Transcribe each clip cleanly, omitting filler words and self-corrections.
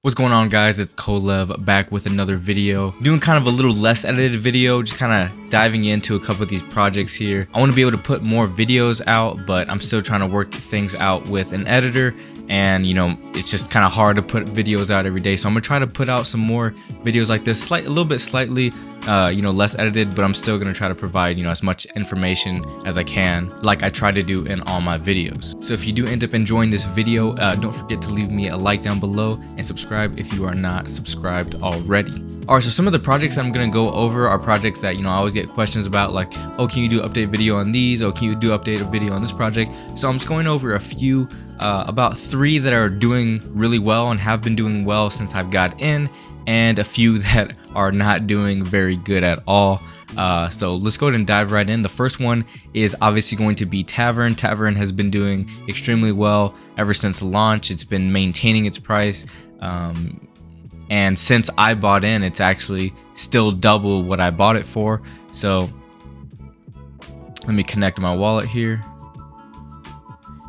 What's going on, guys? It's Colev back with another video, doing kind of a little less edited video, just kind of diving into a couple of these projects here. I want to be able to put more videos out, but I'm still trying to work things out with an editor, and you know, it's just kind of hard to put videos out every day. So I'm gonna try to put out some more videos like this, a little bit slightly less edited, but I'm still gonna try to provide as much information as I can, like I try to do in all my videos. So if you do end up enjoying this video, don't forget to leave me a like down below and subscribe if you are not subscribed already. Alright, so some of the projects that I'm gonna go over are projects that I always get questions about, like, oh, can you do an update video on these? Oh, can you do update a video on this project? So I'm just going over a few, about 3 that are doing really well and have been doing well since I've got in, and a few that are not doing very good at all. So let's go ahead and dive right in. The first one is obviously going to be Tavern. Tavern has been doing extremely well ever since launch. It's been maintaining its price. And since I bought in, it's actually still double what I bought it for. So let me connect my wallet here.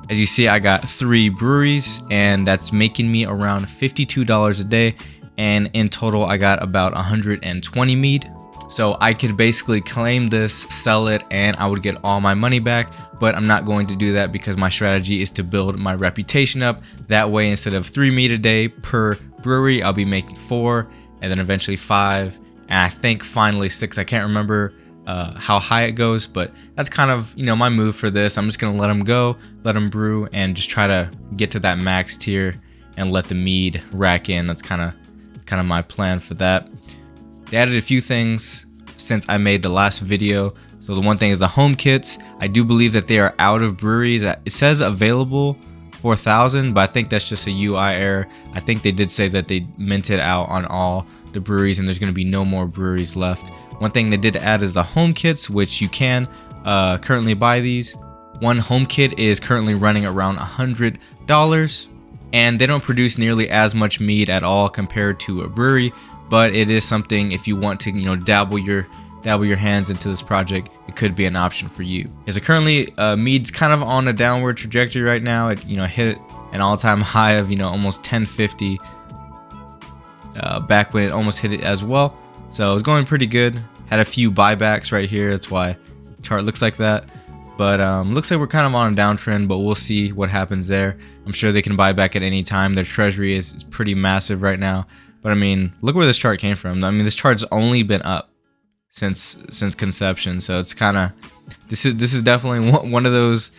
As you see, I got 3 breweries, and that's making me around $52 a day. And in total, I got about 120 mead. So I could basically claim this, sell it, and I would get all my money back. But I'm not going to do that because my strategy is to build my reputation up. That way, instead of 3 mead a day per brewery, I'll be making 4, and then eventually 5, and I think finally 6. I can't remember how high it goes, but that's kind of my move for this. I'm just gonna let them go, let them brew, and just try to get to that max tier and let the mead rack in. That's kind of my plan for that. They added a few things since I made the last video. So the one thing is the home kits. I do believe that they are out of breweries. It says available 4,000, but I think that's just a UI error. I think they did say that they minted out on all the breweries and there's going to be no more breweries left. One thing they did add is the home kits, which you can currently buy these. One home kit is currently running around $100, and they don't produce nearly as much mead at all compared to a brewery, but it is something if you want to dabble your hands into this project, it could be an option for you. So currently mead's kind of on a downward trajectory right now. It hit an all-time high of almost 1050 back when it almost hit it as well. So it was going pretty good. Had a few buybacks right here, that's why the chart looks like that. But looks like we're kind of on a downtrend, but we'll see what happens there. I'm sure they can buy back at any time. Their treasury is pretty massive right now. But I mean, look where this chart came from. I mean, this chart's only been up since conception, so it's kind of this is definitely one of those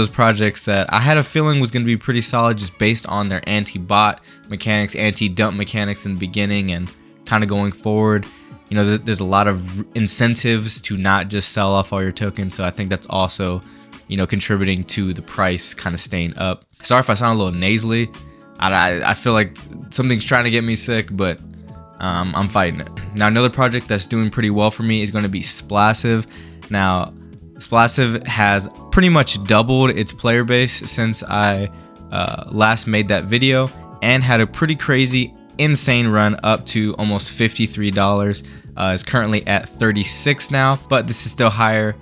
projects that I had a feeling was going to be pretty solid, just based on their anti-bot mechanics, anti-dump mechanics in the beginning, and kind of going forward. There's a lot of incentives to not just sell off all your tokens, so I think that's also contributing to the price kind of staying up. Sorry if I sound a little nasally. I feel like something's trying to get me sick, but I'm fighting it. Now, another project that's doing pretty well for me is going to be Splassive. Now, Splassive has pretty much doubled its player base since I last made that video, and had a pretty crazy, insane run up to almost $53. Is currently at 36 now, but this is still higher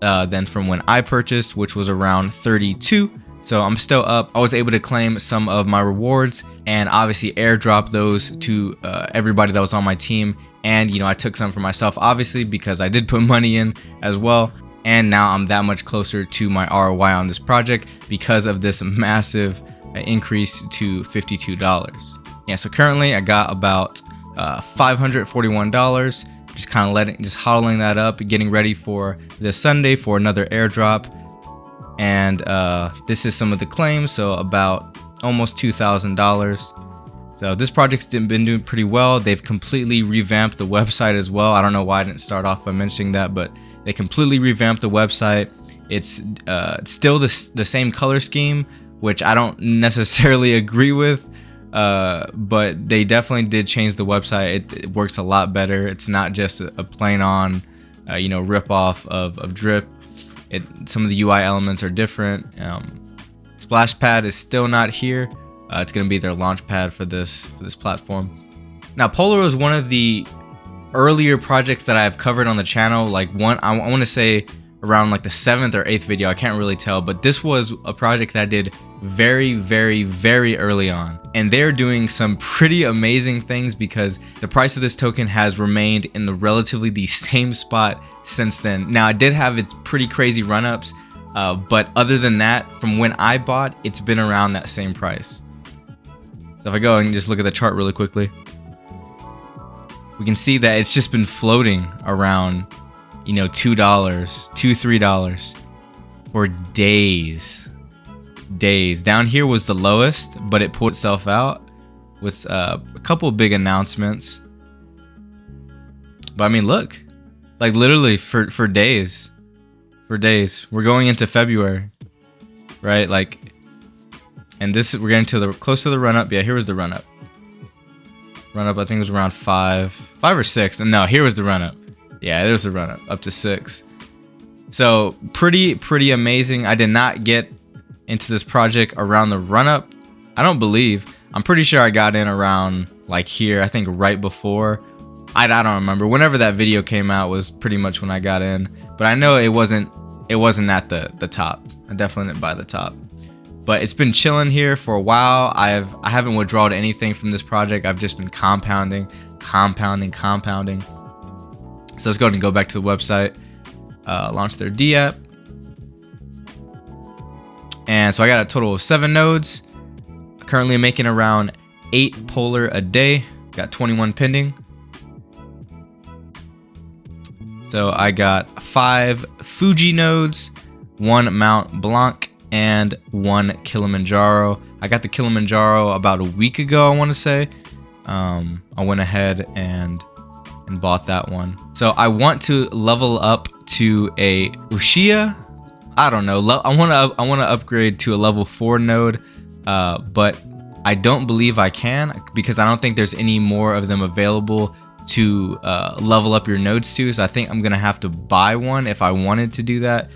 than from when I purchased, which was around 32. So I'm still up. I was able to claim some of my rewards and obviously airdrop those to everybody that was on my team. And I took some for myself, obviously, because I did put money in as well. And now I'm that much closer to my ROI on this project because of this massive increase to $52. Yeah, so currently I got about $541. Just kind of just hodling that up, getting ready for this Sunday for another airdrop. And this is some of the claims, so about almost $2,000. So this project's been doing pretty well. They've completely revamped the website as well. I don't know why I didn't start off by mentioning that, but they completely revamped the website. It's still the same color scheme, which I don't necessarily agree with, but they definitely did change the website. It works a lot better. It's not just a plain on rip off of Drip. Some of the UI elements are different. Splash Pad is still not here. It's going to be their launch pad for this platform. Now, Polar was one of the earlier projects that I've covered on the channel. Like I want to say around like the 7th or 8th video. I can't really tell, but this was a project that did very, very, very early on. And they're doing some pretty amazing things because the price of this token has remained in the relatively the same spot since then. Now, it did have its pretty crazy run-ups, but other than that, from when I bought, it's been around that same price. So if I go and just look at the chart really quickly, we can see that it's just been floating around, you know, $2, $3 for days. Down here was the lowest, but it pulled itself out with a couple of big announcements. But I mean, look, like literally for days. We're going into February, right? Like, and this, we're getting to the close to the run up. Yeah, here was the run up. I think it was around 5 or 6. No, here was the run up. Yeah, there's the run up to 6. So pretty amazing. I did not get into this project around the run up. I'm pretty sure I got in around like here. I think right before. I don't remember. Whenever that video came out was pretty much when I got in. But I know it wasn't at the top. I definitely didn't buy the top. But it's been chilling here for a while. I haven't withdrawn anything from this project. I've just been compounding. So let's go ahead and go back to the website. Launch their D app. And so I got a total of 7 nodes. Currently making around 8 Polar a day. Got 21 pending. So I got 5 Fuji nodes, 1 Mount Blanc, and 1 Kilimanjaro. I got the Kilimanjaro about a week ago, I want to say. I went ahead and bought that one. So I want to level up to a Ushia. I don't know. I want to upgrade to a level 4 node, but I don't believe I can because I don't think there's any more of them available to level up your nodes to. So I think I'm gonna have to buy one if I wanted to do that.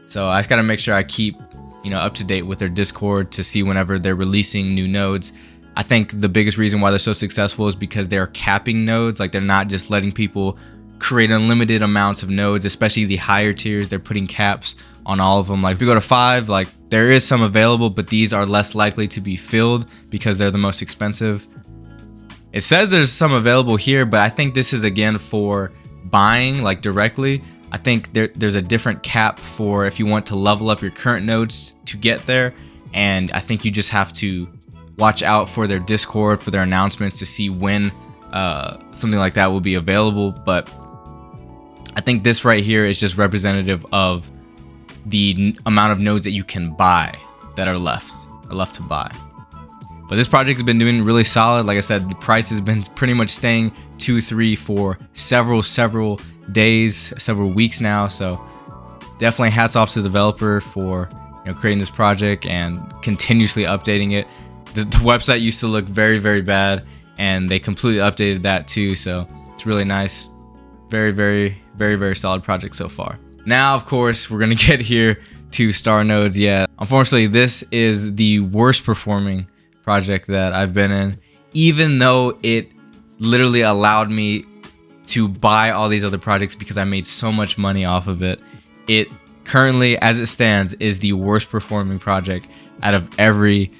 So I just gotta make sure I keep, you know, up to date with their Discord to see whenever they're releasing new nodes. I think the biggest reason why they're so successful is because they're capping nodes. Like, they're not just letting people create unlimited amounts of nodes, especially the higher tiers. They're putting caps on all of them. Like, if you go to 5, like, there is some available, but these are less likely to be filled because they're the most expensive. It says there's some available here, but I think this is again for buying, like, directly. I think there's a different cap for if you want to level up your current nodes to get there, and I think you just have to watch out for their Discord, for their announcements to see when something like that will be available. But I think this right here is just representative of the amount of nodes that you can buy that are left to buy. But this project has been doing really solid. Like I said, the price has been pretty much staying 2-3 for several days, several weeks now. So definitely hats off to the developer for, you know, creating this project and continuously updating it. The website used to look very bad, and they completely updated that too. So it's really nice. Very solid project so far. Now, of course, we're gonna get here to star nodes. Yeah, unfortunately, this is the worst performing project that I've been in, even though it literally allowed me to buy all these other projects because I made so much money off of it. It currently, as it stands, is the worst performing project out of every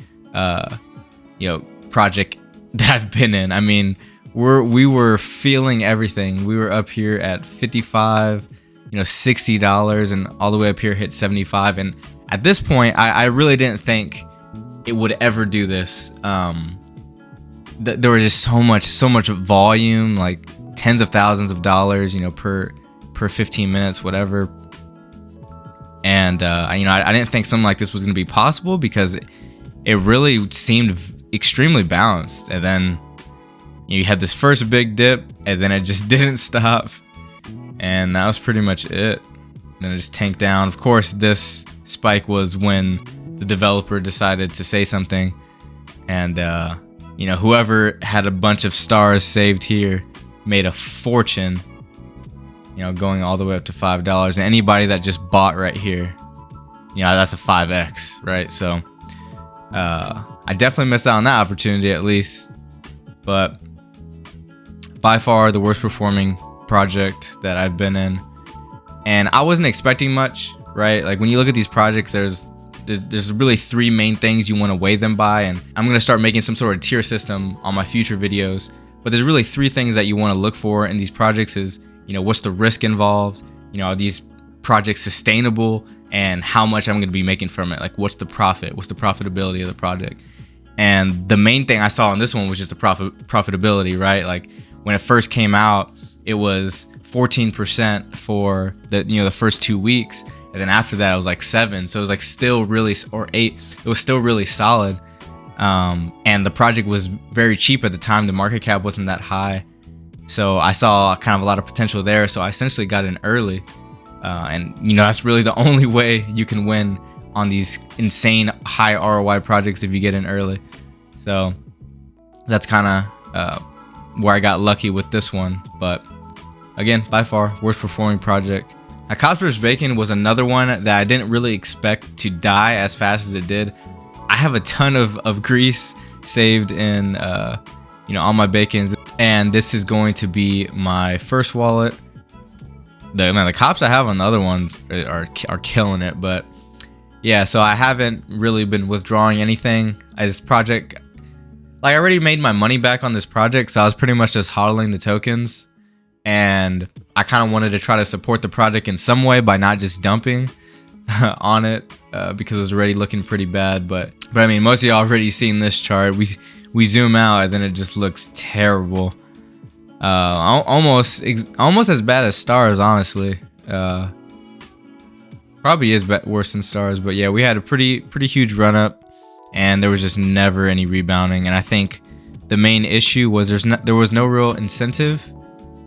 project that I've been in. I mean, we were feeling everything. We were up here at 55, $60, and all the way up here hit 75. And at this point, I really didn't think it would ever do this. There was just so much volume, like tens of thousands of dollars, per 15 minutes, whatever. And I didn't think something like this was going to be possible because it really seemed extremely balanced. And then you had this first big dip, and then it just didn't stop, and that was pretty much it. Then it just tanked down. Of course, this spike was when the developer decided to say something, and whoever had a bunch of stars saved here made a fortune, going all the way up to $5. And anybody that just bought right here, that's a 5x, right? So I definitely missed out on that opportunity, at least. But by far the worst performing project that I've been in, and I wasn't expecting much, right? Like, when you look at these projects, there's there's really three main things you want to weigh them by, and I'm going to start making some sort of tier system on my future videos. But there's really three things that you want to look for in these projects is, you know, what's the risk involved? You know, are these projects sustainable, and how much I'm going to be making from it? Like, what's the profit? What's the profitability of the project? And the main thing I saw on this one was just the profitability, right? Like when it first came out, it was 14% for the first 2 weeks, and then after that it was like 7. So it was like still really, or 8. It was still really solid. And the project was very cheap at the time. The market cap wasn't that high, so I saw kind of a lot of potential there. So I essentially got in early, and you know, that's really the only way you can win on these insane high ROI projects, if you get in early. So that's kind of where I got lucky with this one. But again, by far worst performing project. Now, GrandThefBacon was another one that I didn't really expect to die as fast as it did. I have a ton of grease saved in on my bacons, and this is going to be my first wallet. The cops I have on the other one are killing it, but yeah, so I haven't really been withdrawing anything. This project, like, I already made my money back on this project, so I was pretty much just hodling the tokens, and I kind of wanted to try to support the project in some way by not just dumping on it, because it was already looking pretty bad. But I mean, most of y'all already seen this chart. We zoom out and then it just looks terrible. Almost as bad as stars, honestly. Probably is worse than stars, but yeah, we had a pretty huge run up, and there was just never any rebounding. And I think the main issue was there was no real incentive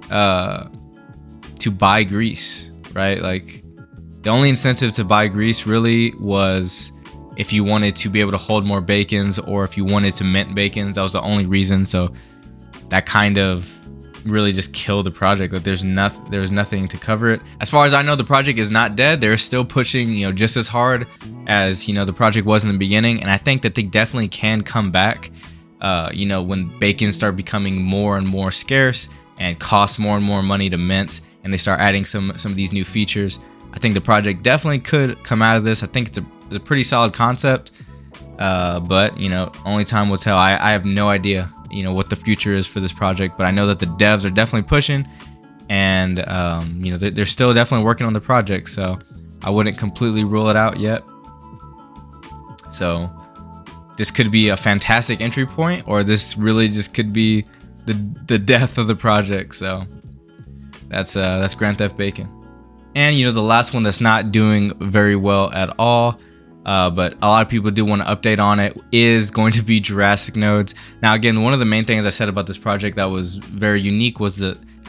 to buy grease, right? Like, the only incentive to buy grease really was if you wanted to be able to hold more bacons, or if you wanted to mint bacons. That was the only reason. So that kind of really just killed the project. Like, there's nothing to cover it. As far as I know, the project is not dead. They're still pushing, you know, just as hard as, you know, the project was in the beginning. And I think that they definitely can come back, you know, when bacons start becoming more and more scarce and cost more and more money to mint, and they start adding some of these new features. I think the project definitely could come out of this. I think it's a pretty solid concept, but you know, only time will tell. I have no idea, you know, what the future is for this project, but I know that the devs are definitely pushing, and you know, they're still definitely working on the project, so I wouldn't completely rule it out yet. So this could be a fantastic entry point, or this really just could be the death of the project. So that's GrandThefBacon. And you know, the last one that's not doing very well at all, but a lot of people do want to update on it, is going to be Jurassic Nodes. Now, again, one of the main things I said about this project that was very unique was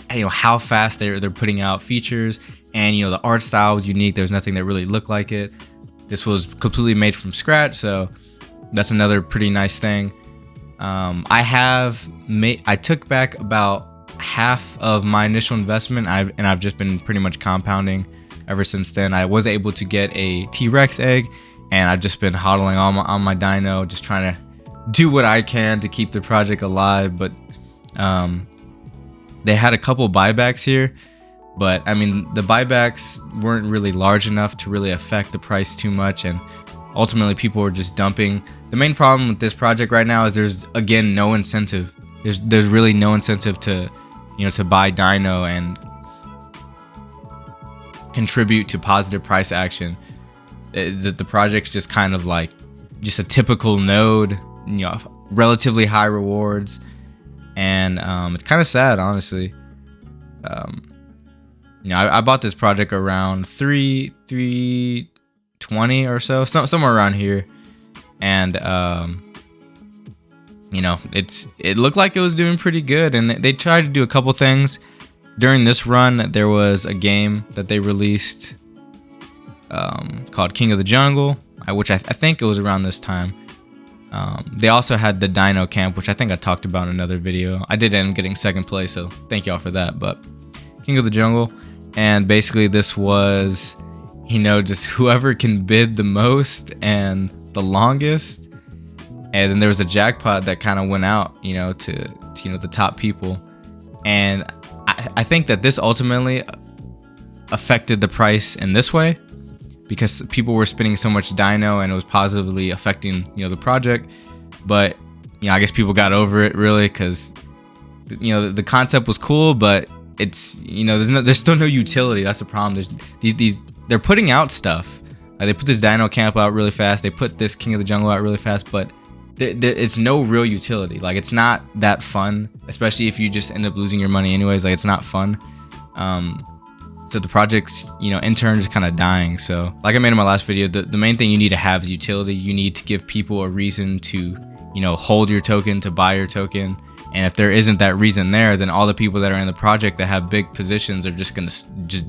how fast they're putting out features, and you know, the art style was unique. There's nothing that really looked like it. This was completely made from scratch, so that's another pretty nice thing. I took back about half of my initial investment, and I've just been pretty much compounding ever since then. I was able to get a T-Rex egg, and I've just been hodling on my dino, just trying to do what I can to keep the project alive. But they had a couple buybacks here, but I mean, the buybacks weren't really large enough to really affect the price too much, and ultimately people were just dumping. The main problem with this project right now is there's, again, no incentive. There's really no incentive to, you know, to buy dino and contribute to positive price action. The project's just kind of like just a typical node, you know, relatively high rewards, and it's kind of sad, honestly. You know, I bought this project around 320 or so, somewhere around here, and you know, it looked like it was doing pretty good, and they tried to do a couple things. During this run, there was a game that they released called King of the Jungle, which I think it was around this time. They also had the Dino Camp, which I think I talked about in another video. I did end up getting second place, so thank y'all for that. But King of the Jungle, and basically this was, you know, just whoever can bid the most and the longest. And then there was a jackpot that kind of went out, you know, to you know, the top people. And I think that this ultimately affected the price in this way. because people were spending so much Dino and it was positively affecting, you know, the project. But, you know, I guess people got over it really, because, you know, the concept was cool, but it's, you know, there's still no utility. That's the problem. There's they're putting out stuff. They put this Dino Camp out really fast. They put this King of the Jungle out really fast, but it's no real utility. Like, it's not that fun, especially if you just end up losing your money anyways. Like, it's not fun. So the project's, you know, in turn is kind of dying. So like I made in my last video, the main thing you need to have is utility. You need to give people a reason to, you know, hold your token, to buy your token. And if there isn't that reason there, then all the people that are in the project that have big positions are just gonna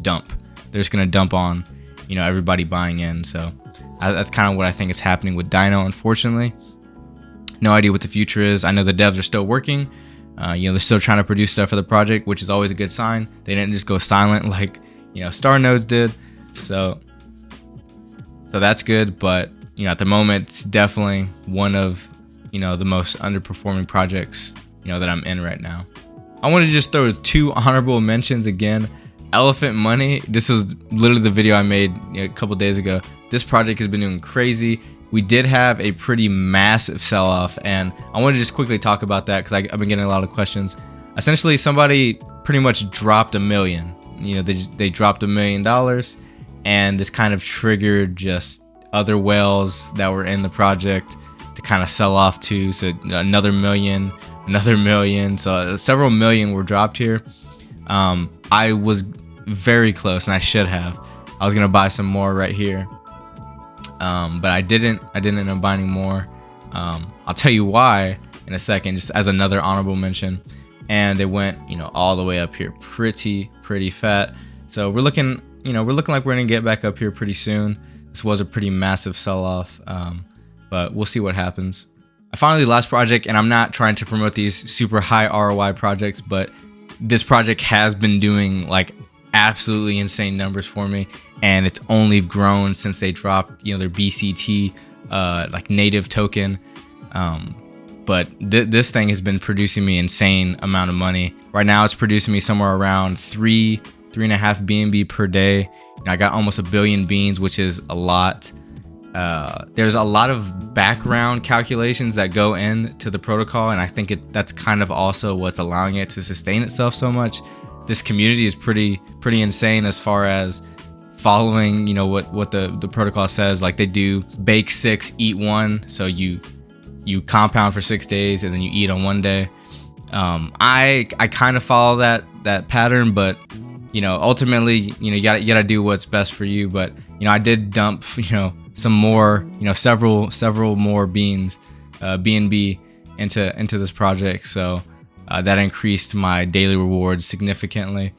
dump. They're just gonna dump on, you know, everybody buying in. So that's kind of what I think is happening with Dino, unfortunately. No idea what the future is. I know the devs are still working. You know, they're still trying to produce stuff for the project, which is always a good sign. They didn't just go silent like, you know, Star Nodes did. So that's good. But, you know, at the moment, it's definitely one of, you know, the most underperforming projects, you know, that I'm in right now. I want to just throw 2 honorable mentions again. Elephant Money. This was literally the video I made, you know, a couple days ago. This project has been doing crazy. We did have a pretty massive sell-off, and I want to just quickly talk about that because I've been getting a lot of questions. Essentially, somebody pretty much dropped $1 million. You know, they dropped $1 million, and this kind of triggered just other whales that were in the project to kind of sell off too. So another million, so several million were dropped here. I was very close, and I should have. I was gonna buy some more right here, but I didn't end up buying more. I'll tell you why in a second, just as another honorable mention. And they went, you know, all the way up here, pretty fat. So we're looking like we're gonna get back up here pretty soon. This was a pretty massive sell-off, but we'll see what happens. I found the last project, and I'm not trying to promote these super high ROI projects, but this project has been doing like absolutely insane numbers for me, and it's only grown since they dropped, you know, their BCT like native token. But this thing has been producing me insane amount of money. Right now it's producing me somewhere around 3.5 BNB per day. You know, I got almost 1 billion beans, which is a lot. There's a lot of background calculations that go into the protocol, and I think that's kind of also what's allowing it to sustain itself so much. This community is pretty insane as far as following, you know, what the protocol says. Like, they do bake 6, eat 1, so you compound for 6 days and then you eat on 1 day. I kind of follow that pattern, but, you know, ultimately, you know, you gotta do what's best for you. But, you know, I did dump, you know, some more, you know, several more beans, BNB into this project. So that increased my daily rewards significantly.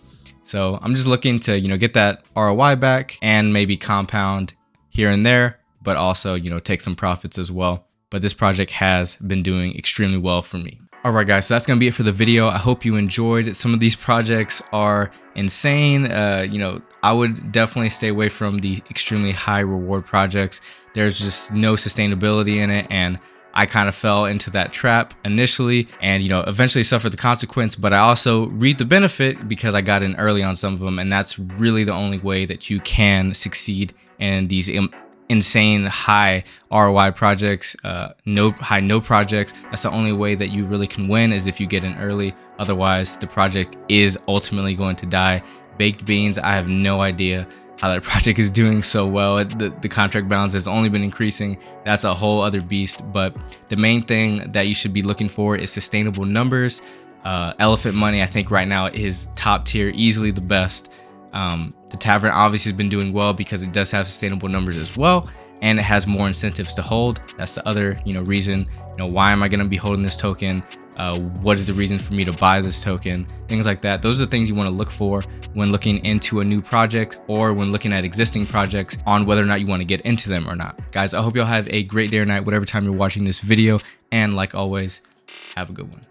So I'm just looking to, you know, get that ROI back and maybe compound here and there, but also, you know, take some profits as well. But this project has been doing extremely well for me. All right, guys, so that's gonna be it for the video. I hope you enjoyed. Some of these projects are insane. You know, I would definitely stay away from the extremely high reward projects. There's just no sustainability in it, and I kind of fell into that trap initially, and, you know, eventually suffered the consequence. But I also reaped the benefit because I got in early on some of them, and that's really the only way that you can succeed in these insane high ROI projects, no projects. That's the only way that you really can win, is if you get in early. Otherwise, the project is ultimately going to die. Baked beans, I have no idea how that project is doing so well. The contract balance has only been increasing. That's a whole other beast. But the main thing that you should be looking for is sustainable numbers. Elephant Money, I think right now, is top tier, easily the best. The Tavern obviously has been doing well because it does have sustainable numbers as well, and it has more incentives to hold. That's the other, you know, reason. You know, why am I going to be holding this token? What is the reason for me to buy this token? Things like that. Those are the things you want to look for when looking into a new project, or when looking at existing projects, on whether or not you want to get into them or not. Guys, I hope y'all have a great day or night, whatever time you're watching this video, and like always, have a good one.